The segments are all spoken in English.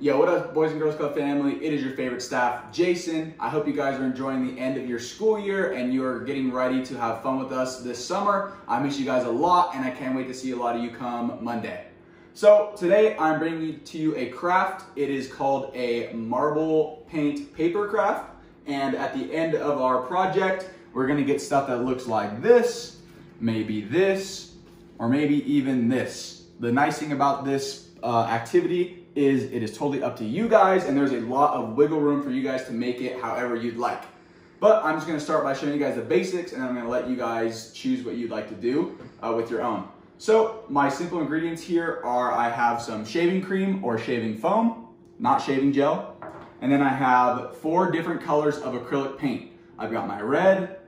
Yo, what up, Boys and Girls Club family? It is your favorite staff, Jason. I hope you guys are enjoying the end of your school year and you're getting ready to have fun with us this summer. I miss you guys a lot and I can't wait to see a lot of you come Monday. So today I'm bringing to you a craft. It is called a marble paint paper craft. And at the end of our project, we're gonna get stuff that looks like this, maybe this, or maybe even this. The nice thing about this activity is it is totally up to you guys and there's a lot of wiggle room for you guys to make it however you'd like. But I'm just gonna start by showing you guys the basics and I'm gonna let you guys choose what you'd like to do with your own. So my simple ingredients here are I have some shaving cream or shaving foam, not shaving gel. And then I have 4 different colors of acrylic paint. I've got my red,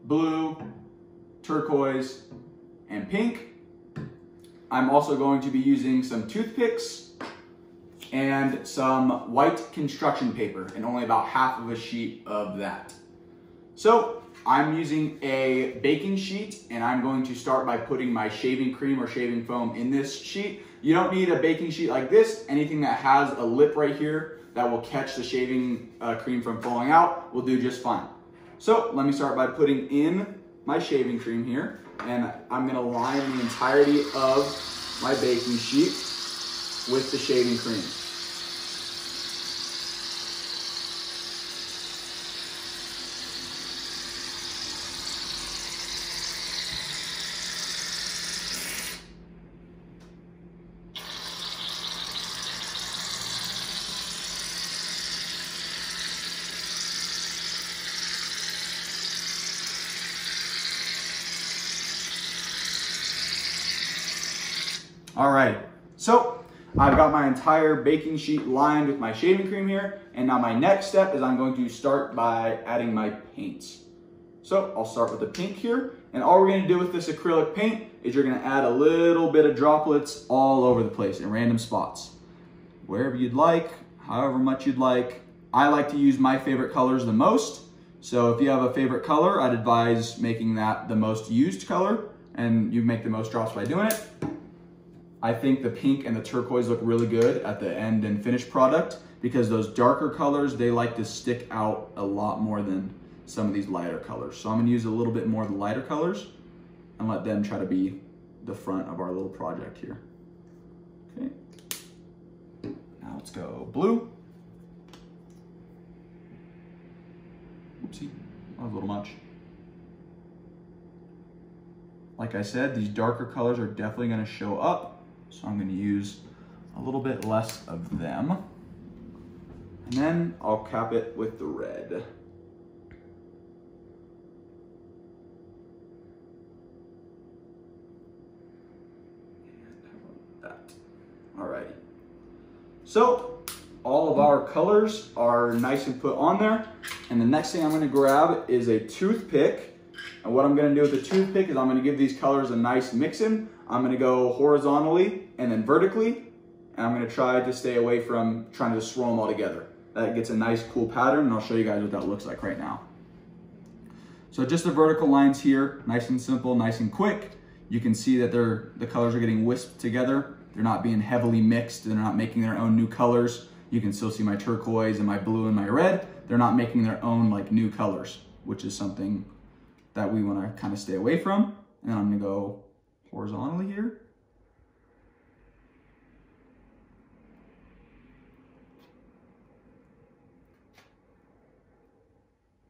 blue, turquoise, and pink. I'm also going to be using some toothpicks and some white construction paper and only about half of a sheet of that. So I'm using a baking sheet and I'm going to start by putting my shaving cream or shaving foam in this sheet. You don't need a baking sheet like this. Anything that has a lip right here that will catch the shaving cream from falling out will do just fine. So let me start by putting in my shaving cream here and I'm gonna line the entirety of my baking sheet with the shaving cream. All right, so I've got my entire baking sheet lined with my shaving cream here, and now my next step is I'm going to start by adding my paints. So I'll start with the pink here, and all we're gonna do with this acrylic paint is you're gonna add a little bit of droplets all over the place in random spots. Wherever you'd like, however much you'd like. I like to use my favorite colors the most, so if you have a favorite color, I'd advise making that the most used color, and you make the most drops by doing it. I think the pink and the turquoise look really good at the end and finished product because those darker colors, they like to stick out a lot more than some of these lighter colors. So I'm gonna use a little bit more of the lighter colors and let them try to be the front of our little project here. Okay, now let's go blue. Oopsie, that was a little much. Like I said, these darker colors are definitely gonna show up. So I'm going to use a little bit less of them. And then I'll cap it with the red. And how about that? Alrighty. So all of our colors are nice and put on there. And the next thing I'm going to grab is a toothpick. And what I'm going to do with the toothpick is I'm going to give these colors a nice mix-in. I'm going to go horizontally and then vertically, and I'm going to try to stay away from trying to swirl them all together. That gets a nice cool pattern, and I'll show you guys what that looks like right now. So just the vertical lines here, nice and simple, nice and quick. You can see that the colors are getting wisped together. They're not being heavily mixed. They're not making their own new colors. You can still see my turquoise and my blue and my red. They're not making their own like new colors, which is something that we want to kind of stay away from. And then I'm going to go horizontally here.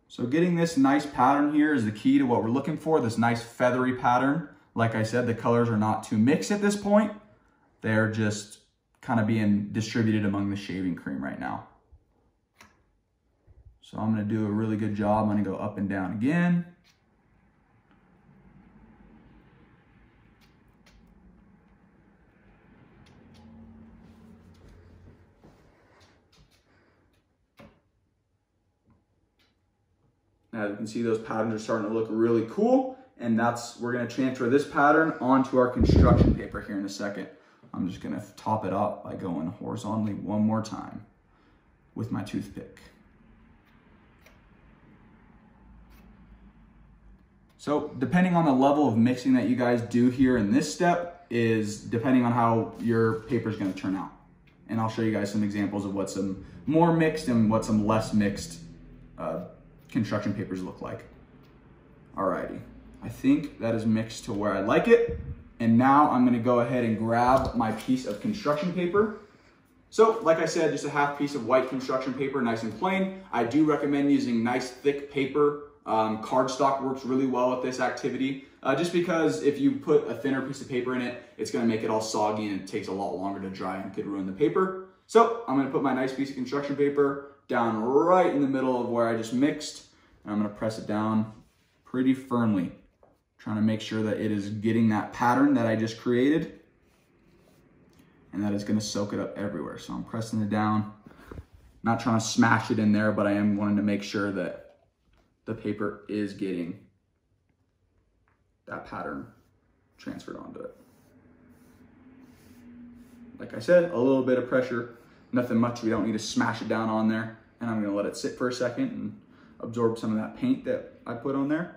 So getting this nice pattern here is the key to what we're looking for, this nice feathery pattern. Like I said, the colors are not too mixed at this point. They're just kind of being distributed among the shaving cream right now. So I'm going to do a really good job. I'm going to go up and down again. As you can see, those patterns are starting to look really cool, and we're gonna transfer this pattern onto our construction paper here in a second. I'm just gonna top it up by going horizontally one more time with my toothpick. So depending on the level of mixing that you guys do here in this step is depending on how your paper is gonna turn out. and I'll show you guys some examples of what some more mixed and what some less mixed construction papers look like. Alrighty, I think that is mixed to where I like it. And now I'm gonna go ahead and grab my piece of construction paper. So like I said, just a half piece of white construction paper, nice and plain. I do recommend using nice thick paper. Cardstock works really well with this activity, just because if you put a thinner piece of paper in it, it's gonna make it all soggy and it takes a lot longer to dry and could ruin the paper. So I'm gonna put my nice piece of construction paper down right in the middle of where I just mixed, and I'm gonna press it down pretty firmly, trying to make sure that it is getting that pattern that I just created, and that is gonna soak it up everywhere. So I'm pressing it down, not trying to smash it in there, but I am wanting to make sure that the paper is getting that pattern transferred onto it. Like I said, a little bit of pressure, nothing much. We don't need to smash it down on there. And I'm gonna let it sit for a second and absorb some of that paint that I put on there.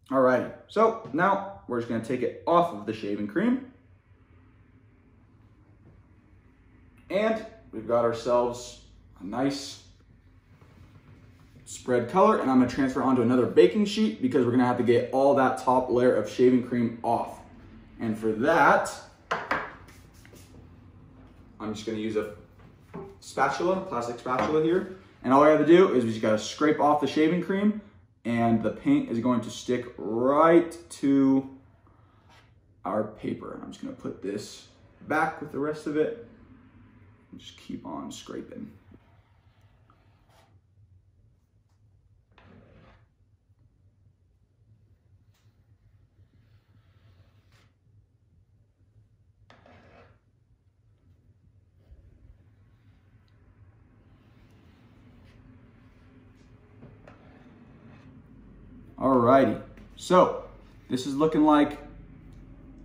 Alrighty, so now we're just gonna take it off of the shaving cream. And we've got ourselves a nice spread color, and I'm gonna transfer onto another baking sheet because we're gonna have to get all that top layer of shaving cream off. And for that, I'm just gonna use a spatula, plastic spatula here. And all I have to do is we just gotta scrape off the shaving cream, and the paint is going to stick right to our paper. And I'm just gonna put this back with the rest of it and just keep on scraping. Alrighty, so this is looking like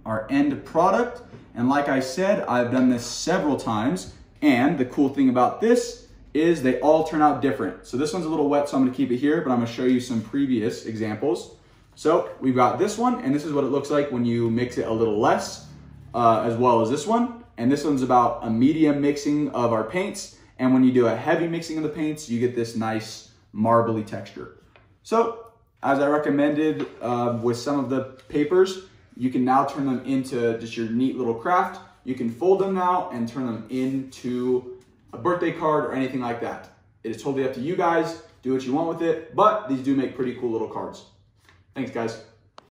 our end product. And like I said, I've done this several times. And the cool thing about this is they all turn out different. So this one's a little wet, so I'm gonna keep it here, but I'm gonna show you some previous examples. So we've got this one, and this is what it looks like when you mix it a little less, as well as this one. And this one's about a medium mixing of our paints. And when you do a heavy mixing of the paints, you get this nice marbly texture. So, as I recommended with some of the papers, you can now turn them into just your neat little craft. You can fold them now and turn them into a birthday card or anything like that. It is totally up to you guys. Do what you want with it, but these do make pretty cool little cards. Thanks, guys.